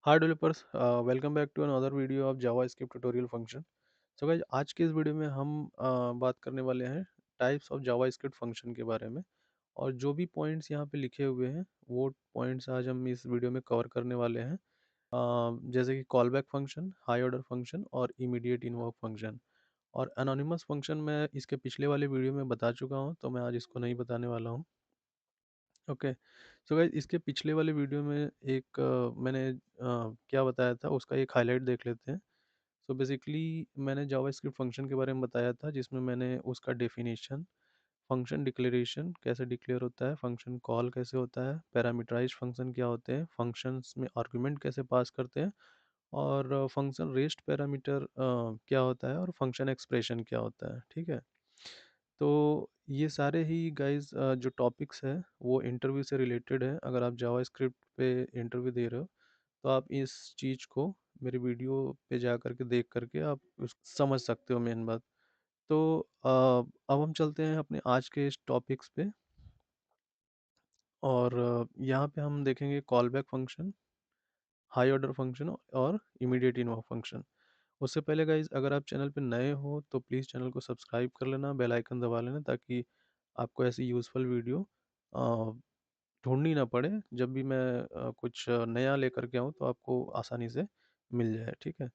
Hi developers, welcome back to another video of JavaScript tutorial function. So guys, आज के इस video में हम बात करने वाले हैं टाइप्स ऑफ जावास्क्रिप्ट फंक्शन के बारे में। और जो भी पॉइंट्स यहाँ पे लिखे हुए हैं वो पॉइंट्स आज हम इस वीडियो में कवर करने वाले हैं। जैसे कि call back function, high order function और इमीडिएट इन्वोक फंक्शन। और एनोनिमस फंक्शन मैं इसके पिछले वाले वीडियो में बता चुका हूँ, तो मैं आज इसको नहीं बताने वाला हूँ। ओके। सो गाइस, इसके पिछले वाले वीडियो में एक मैंने क्या बताया था उसका एक हाईलाइट देख लेते हैं। सो बेसिकली मैंने जावास्क्रिप्ट फंक्शन के बारे में बताया था, जिसमें मैंने उसका डेफिनेशन, फंक्शन डिक्लेरेशन कैसे डिक्लेयर होता है, फंक्शन कॉल कैसे होता है, पैरामीटराइज्ड फंक्शन क्या होते हैं, फंक्शंस में आर्गुमेंट कैसे पास करते हैं, और फंक्शन रेस्ट पैरामीटर क्या होता है, और फंक्शन एक्सप्रेशन क्या होता है। ठीक है। तो ये सारे ही गाइस जो टॉपिक्स है वो इंटरव्यू से रिलेटेड है। अगर आप जावास्क्रिप्ट पे इंटरव्यू दे रहे हो तो आप इस चीज़ को मेरी वीडियो पे जा करके देख करके आप समझ सकते हो मेन बात। तो अब हम चलते हैं अपने आज के इस टॉपिक्स पे। और यहाँ पे हम देखेंगे call back function, high order function और इमीडिएट इन्वॉक फंक्शन। उससे पहले गाइज, अगर आप चैनल पे नए हो तो प्लीज़ चैनल को सब्सक्राइब कर लेना, बेल आइकन दबा लेना, ताकि आपको ऐसी यूज़फुल वीडियो ढूँढनी ना पड़े। जब भी मैं कुछ नया लेकर के आऊँ तो आपको आसानी से मिल जाए। ठीक है।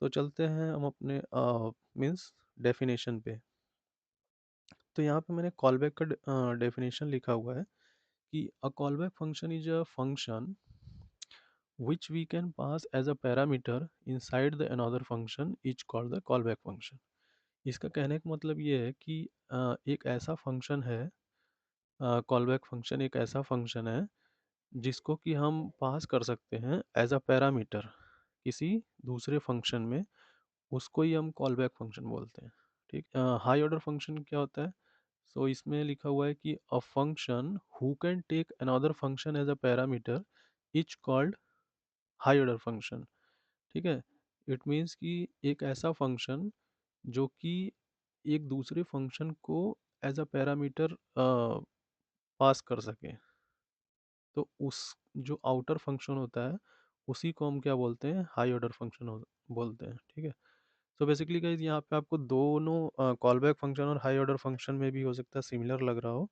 तो चलते हैं हम अपने मीन्स डेफिनेशन पे। तो यहाँ पे मैंने कॉलबैक का डेफिनेशन लिखा हुआ है कि a callback function is a function which we can pass as a parameter inside the another function is called the callback function। इसका कहने का मतलब ये है कि एक ऐसा फंक्शन है, कॉलबैक फंक्शन एक ऐसा फंक्शन है जिसको कि हम पास कर सकते हैं एज अ पैरामीटर किसी दूसरे फंक्शन में। उसको ही हम कॉलबैक फंक्शन बोलते हैं। ठीक। हाई ऑर्डर फंक्शन क्या होता है? सो इसमें लिखा हुआ है कि a function who can take another function as a parameter is called high order function. ठीक है। इट मीन्स कि एक ऐसा फंक्शन जो कि एक दूसरे फंक्शन को एज अ पैरामीटर पास कर सके, तो उस जो आउटर फंक्शन होता है उसी को हम क्या बोलते हैं, हाई ऑर्डर फंक्शन बोलते हैं। ठीक है। सो बेसिकली गाइज, यहाँ पे आपको दोनों कॉल बैक फंक्शन और हाई ऑर्डर फंक्शन में भी हो सकता है सिमिलर लग रहा हो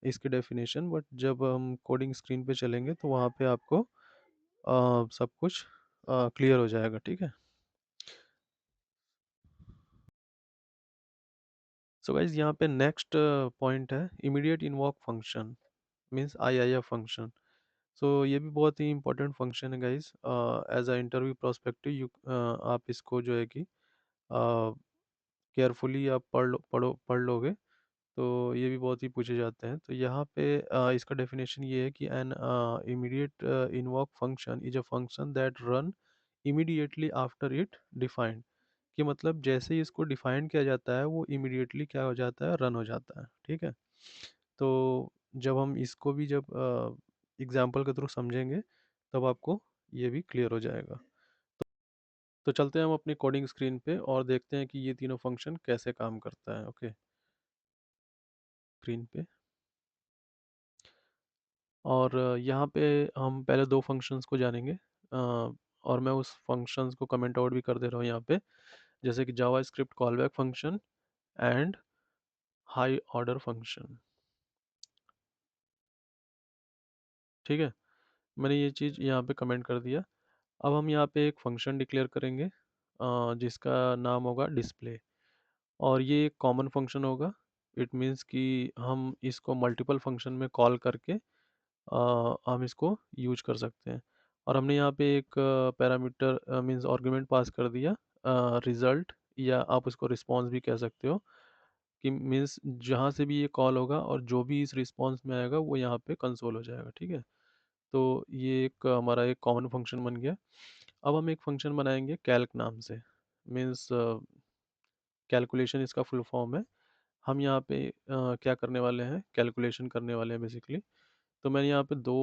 इसकी डेफिनेशन, बट जब हम कोडिंग स्क्रीन पे चलेंगे तो वहाँ पे आपको सब कुछ क्लियर हो जाएगा। ठीक है। सो गाइज, यहाँ पे नेक्स्ट पॉइंट है immediate invoke function, means IIF function. So ये भी बहुत ही इंपॉर्टेंट फंक्शन है guys. As a interview prospective you आप इसको जो है कि केयरफुली आप पढ़ लोगे तो ये भी बहुत ही पूछे जाते हैं। तो यहाँ पे इसका डेफिनेशन ये है कि an immediate invoke function is a function that run immediately after it defined. कि मतलब जैसे ही इसको डिफाइन किया जाता है वो इमीडिएटली क्या हो जाता है, रन हो जाता है। ठीक है। तो जब हम इसको भी जब एग्जाम्पल के थ्रू समझेंगे तब आपको ये भी क्लियर हो जाएगा। तो चलते हैं हम अपनी कोडिंग स्क्रीन पे और देखते हैं कि ये तीनों फंक्शन कैसे काम करता है। ओके। स्क्रीन पे। और यहाँ पे हम पहले दो फंक्शंस को जानेंगे, और मैं उस फंक्शंस को कमेंट आउट भी कर दे रहा हूँ यहाँ पे, जैसे कि JavaScript callback function and high order function. ठीक है। मैंने ये चीज़ यहाँ पे कमेंट कर दिया। अब हम यहाँ पे एक फंक्शन डिक्लेयर करेंगे जिसका नाम होगा डिस्प्ले। और ये एक कॉमन फंक्शन होगा। इट मीन्स कि हम इसको मल्टीपल फंक्शन में कॉल करके हम इसको यूज कर सकते हैं। और हमने यहाँ पे एक पैरामीटर मीन्स आर्गुमेंट पास कर दिया, रिजल्ट, या आप उसको रिस्पॉन्स भी कह सकते हो। कि मीन्स जहाँ से भी ये कॉल होगा और जो भी इस रिस्पॉन्स में आएगा वो यहाँ पे कंसोल हो जाएगा। ठीक है। तो ये एक हमारा एक कॉमन फंक्शन बन गया। अब हम एक फंक्शन बनाएंगे कैल्क नाम से। मीन्स कैलकुलेशन इसका फुल फॉर्म है। हम यहाँ पे क्या करने वाले हैं, कैलकुलेशन करने वाले हैं बेसिकली। तो मैं यहाँ पे दो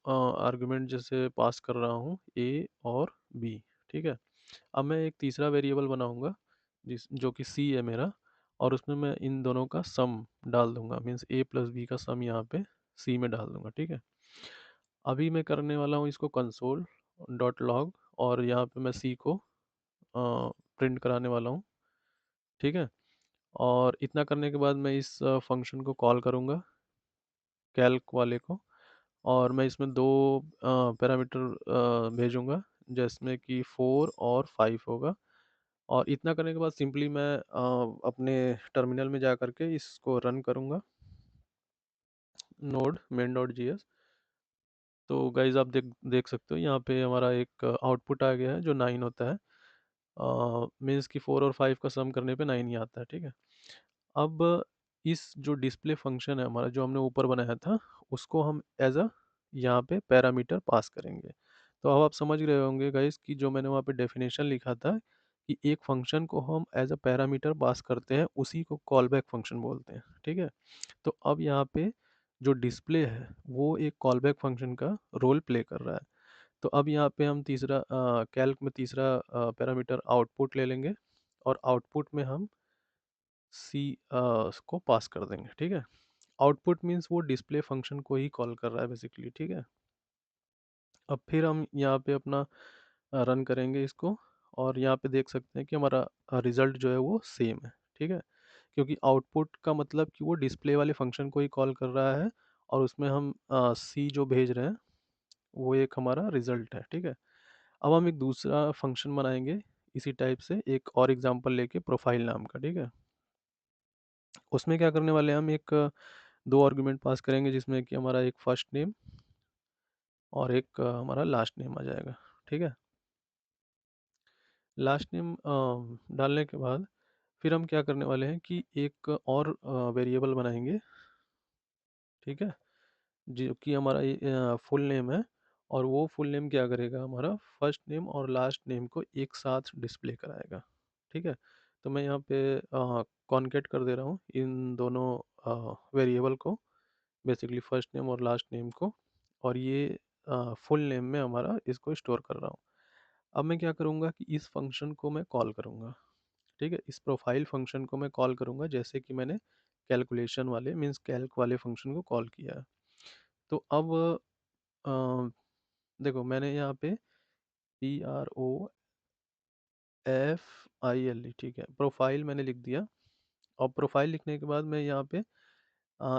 आर्गुमेंट जैसे पास कर रहा हूँ, ए और बी। ठीक है। अब मैं एक तीसरा वेरिएबल बनाऊंगा जो कि सी है मेरा, और उसमें मैं इन दोनों का सम डाल दूंगा। मीन्स ए प्लस बी का सम यहाँ पे सी में डाल दूंगा। ठीक है। अभी मैं करने वाला हूँ इसको कंसोल, डॉट लॉग, और यहाँ पे मैं सी को प्रिंट कराने वाला हूँ। ठीक है, और इतना करने के बाद मैं इस फंक्शन को कॉल करूँगा, कैल्क वाले को, और मैं इसमें दो पैरामीटर भेजूँगा, जिसमें कि 4 और 5 होगा। और इतना करने के बाद सिंपली मैं अपने टर्मिनल में जा करके इसको रन करूँगा, node main dot G S. तो गाइज आप देख देख सकते हो यहाँ पे हमारा एक आउटपुट आ गया है जो 9 होता है। मीन्स कि 4 और 5 का सम करने पे 9 ही आता है। ठीक है, अब इस जो डिस्प्ले फंक्शन है हमारा, जो हमने ऊपर बनाया था, उसको हम एज अ यहाँ पे पैरामीटर पास करेंगे। तो अब आप समझ रहे होंगे गाइस कि जो मैंने वहाँ पे डेफिनेशन लिखा था कि एक फंक्शन को हम एज अ पैरामीटर पास करते हैं, उसी को कॉल बैक फंक्शन बोलते हैं। ठीक है, तो अब यहाँ पे जो डिस्प्ले है वो एक कॉल बैक फंक्शन का रोल प्ले कर रहा है। तो अब यहाँ पे हम तीसरा कैल्क में तीसरा पैरामीटर आउटपुट ले लेंगे, और आउटपुट में हम सी को पास कर देंगे। ठीक है, आउटपुट मीन्स वो डिस्प्ले फंक्शन को ही कॉल कर रहा है बेसिकली। ठीक है, अब फिर हम यहाँ पे अपना रन करेंगे इसको, और यहाँ पे देख सकते हैं कि हमारा रिजल्ट जो है वो सेम है। ठीक है, क्योंकि आउटपुट का मतलब कि वो डिस्प्ले वाले फंक्शन को ही कॉल कर रहा है, और उसमें हम सी जो भेज रहे हैं वो एक हमारा रिजल्ट है। ठीक है, अब हम एक दूसरा फंक्शन बनाएंगे इसी टाइप से, एक और एग्जांपल लेके, प्रोफाइल नाम का। ठीक है, उसमें क्या करने वाले हैं, हम एक दो आर्गुमेंट पास करेंगे, जिसमें कि हमारा एक फर्स्ट नेम और एक हमारा लास्ट नेम आ जाएगा। ठीक है, लास्ट नेम डालने के बाद फिर हम क्या करने वाले हैं कि एक और वेरिएबल बनाएंगे। ठीक है, जो कि हमारा फुल नेम है, और वो फुल नेम क्या करेगा, हमारा फर्स्ट नेम और लास्ट नेम को एक साथ डिस्प्ले कराएगा। ठीक है, तो मैं यहाँ पे कॉन्केट कर दे रहा हूँ इन दोनों वेरिएबल को, बेसिकली फर्स्ट नेम और लास्ट नेम को, और ये फुल नेम में हमारा इसको स्टोर कर रहा हूँ। अब मैं क्या करूँगा कि इस फंक्शन को मैं कॉल करूँगा। ठीक है, इस प्रोफाइल फंक्शन को मैं कॉल करूँगा जैसे कि मैंने कैलकुलेशन वाले मीन्स कैल्क वाले फंक्शन को कॉल किया है। तो अब अ, देखो मैंने यहाँ पे PROFILE, ठीक है, प्रोफाइल मैंने लिख दिया। और प्रोफाइल लिखने के बाद मैं यहाँ पे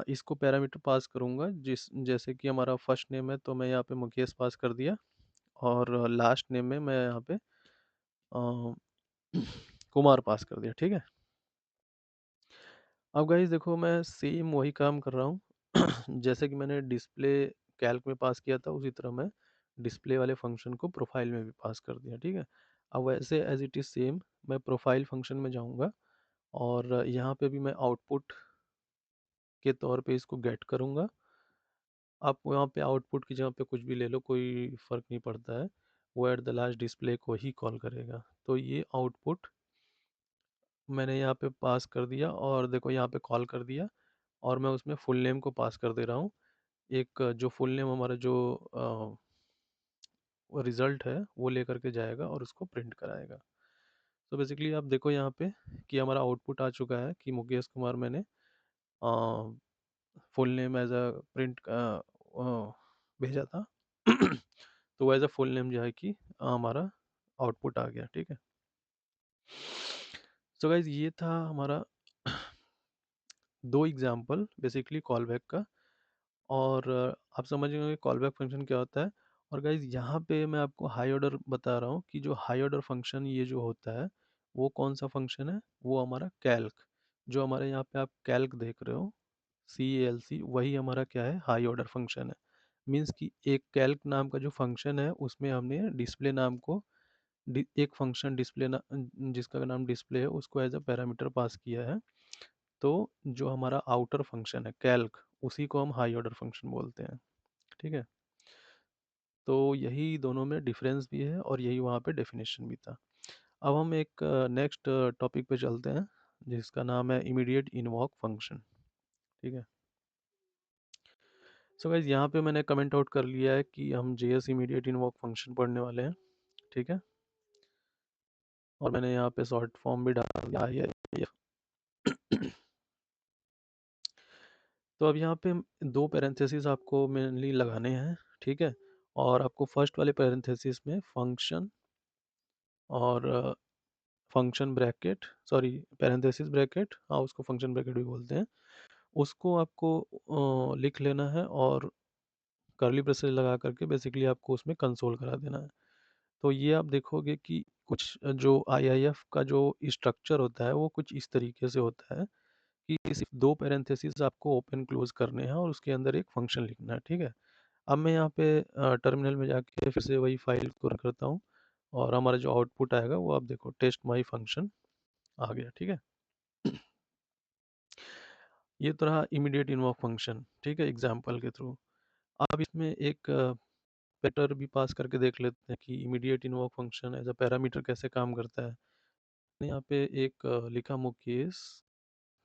इसको पैरामीटर पास करूँगा, जिस जैसे कि हमारा फर्स्ट नेम है तो मैं यहाँ पे मुकेश पास कर दिया, और लास्ट नेम में मैं यहाँ पे अ, कुमार पास कर दिया। ठीक है, अब गाइस देखो मैं सेम वही काम कर रहा हूँ जैसे कि मैंने डिस्प्ले कैल्क में पास किया था, उसी तरह मैं डिस्प्ले वाले फंक्शन को प्रोफाइल में भी पास कर दिया। ठीक है, अब वैसे एज इट इज़ सेम मैं प्रोफाइल फंक्शन में जाऊँगा, और यहाँ पे भी मैं आउटपुट के तौर पे इसको गेट करूँगा। आप यहाँ पे आउटपुट की जगह पे कुछ भी ले लो, कोई फ़र्क नहीं पड़ता है, वो एट द लास्ट डिस्प्ले को ही कॉल करेगा। तो ये आउटपुट मैंने यहाँ पे पास कर दिया, और देखो यहाँ पे कॉल कर दिया, और मैं उसमें फुल नेम को पास कर दे रहा हूँ। एक जो फुल नेम हमारा जो रिज़ल्ट है वो लेकर के जाएगा और उसको प्रिंट कराएगा। तो बेसिकली आप देखो यहाँ पे कि हमारा आउटपुट आ चुका है कि मुकेश कुमार मैंने full name as a print भेजा था तो वो एज अ फुल नेम जो है कि हमारा आउटपुट आ गया। ठीक है, सो गाइज ये था हमारा दो एग्जांपल बेसिकली कॉल बैक का। और आप समझ गए होंगे कॉल बैक फंक्शन क्या होता है। और गाइज यहाँ पे मैं आपको हाई ऑर्डर बता रहा हूँ कि जो हाई ऑर्डर फंक्शन ये जो होता है वो कौन सा फंक्शन है, वो हमारा कैल्क, जो हमारे यहाँ पे आप कैल्क देख रहे हो, CALC, वही हमारा क्या है, हाई ऑर्डर फंक्शन है। मीन्स कि एक कैल्क नाम का जो फंक्शन है उसमें हमने डिस्प्ले नाम को एक फंक्शन डिस्प्ले ना जिसका नाम डिस्प्ले है उसको एज अ पैरामीटर पास किया है। तो जो हमारा आउटर फंक्शन है कैल्क, उसी को हम हाई ऑर्डर फंक्शन बोलते हैं। ठीक है, तो यही दोनों में डिफरेंस भी है और यही वहाँ पे डेफिनेशन भी था। अब हम एक नेक्स्ट टॉपिक पे चलते हैं जिसका नाम है इमीडिएट इन्वॉक फंक्शन। ठीक है, सो गाइज यहाँ पे मैंने कमेंट आउट कर लिया है कि हम JS इमीडिएट इन्वॉक फंक्शन पढ़ने वाले हैं। ठीक है, और मैंने यहाँ पे शॉर्ट फॉर्म भी डाल दिया है। तो अब यहाँ पे दो पैरेंथेसिस आपको मेनली लगाने हैं। ठीक है, और आपको फर्स्ट वाले पैरेंथेसिस में फंक्शन और function bracket, sorry parenthesis bracket, हाँ उसको फंक्शन ब्रैकेट भी बोलते हैं, उसको आपको लिख लेना है और कर्ली ब्रेसेस लगा करके बेसिकली आपको उसमें कंसोल करा देना है। तो ये आप देखोगे कि कुछ जो आईआईएफ का जो स्ट्रक्चर होता है वो कुछ इस तरीके से होता है कि सिर्फ दो पैरेंथेसिस आपको ओपन क्लोज करने हैं और उसके अंदर एक फंक्शन लिखना है, ठीक है। अब मैं यहाँ पे टर्मिनल में जाके फिर से वही फाइल को रन करता हूँ और हमारा जो आउटपुट आएगा वो आप देखो, टेस्ट माई फंक्शन आ गया, ठीक है। ये तो रहा इमीडिएट इन्वॉक फंक्शन, ठीक है, एग्जाम्पल के थ्रू। अब इसमें एक पैरामीटर भी पास करके देख लेते हैं कि immediate invoke function as a parameter कैसे काम करता है। मैंने यहाँ पे एक लिखा मुकेश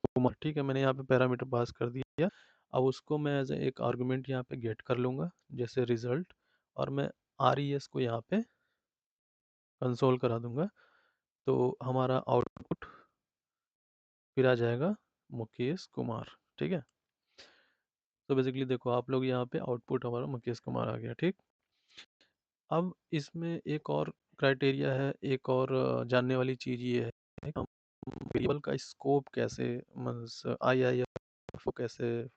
कुमार, ठीक है, मैंने यहाँ पे पैरामीटर पास कर दिया। अब उसको मैं एज एक आर्गुमेंट यहाँ पे गेट कर लूँगा जैसे रिजल्ट, और मैं आर ई एस को यहाँ पे कंसोल करा दूंगा, तो हमारा आउटपुट फिर आ जाएगा मुकेश कुमार, ठीक है। तो बेसिकली देखो आप लोग यहाँ पे आउटपुट हमारा मुकेश कुमार आ गया, ठीक। अब इसमें एक और क्राइटेरिया है, एक और जानने वाली चीज़ ये है कि हम वेरिएबल का स्कोप कैसे, मीन्स आई आई एफ को कैसे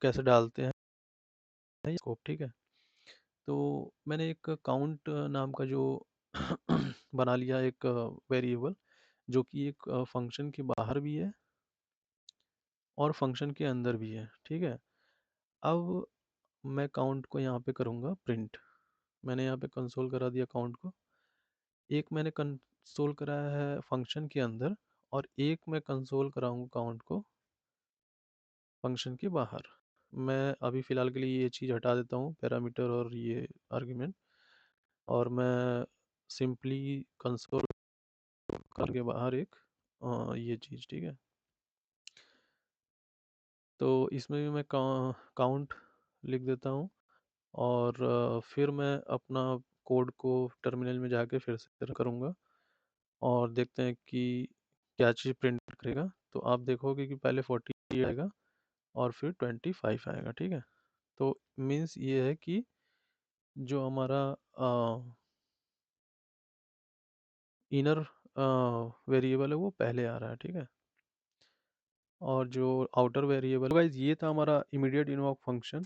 कैसे डालते हैं स्कोप, ठीक है। तो मैंने एक काउंट नाम का जो बना लिया एक वेरिएबल, जो कि एक फंक्शन के बाहर भी है और फंक्शन के अंदर भी है, ठीक है। अब मैं काउंट को यहाँ पे करूँगा प्रिंट। मैंने यहाँ पे कंसोल करा दिया काउंट को। एक मैंने कंसोल कराया है फंक्शन के अंदर और एक मैं कंसोल कराऊंगा काउंट को फंक्शन के बाहर। मैं अभी फ़िलहाल के लिए ये चीज़ हटा देता हूँ, पैरामीटर और ये आर्गुमेंट, और मैं सिंपली कंसोल करके बाहर एक ये चीज़, ठीक है। तो इसमें भी मैं काउंट लिख देता हूँ और फिर मैं अपना कोड को टर्मिनल में जाके फिर से रन करूँगा और देखते हैं कि क्या चीज़ प्रिंट करेगा। तो आप देखोगे कि पहले 48 आएगा और फिर 25 आएगा, ठीक है। तो मीन्स ये है कि जो हमारा इनर वेरिएबल है वो पहले आ रहा है, ठीक है। और जो आउटर वेरिएबल, गाइस ये था हमारा इमीडिएट इन्वॉक फंक्शन।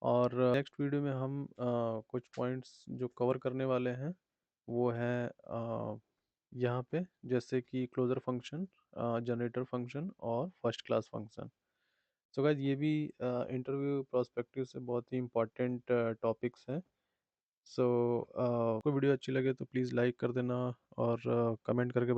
और नेक्स्ट वीडियो में हम कुछ पॉइंट्स जो कवर करने वाले हैं वो है यहाँ पे, जैसे कि क्लोजर फंक्शन, जनरेटर फंक्शन और first class function. So guys ये भी इंटरव्यू प्रोस्पेक्टिव से बहुत ही इंपॉर्टेंट टॉपिक्स हैं। सो आपको वीडियो अच्छी लगे तो प्लीज़ लाइक कर देना और कमेंट करके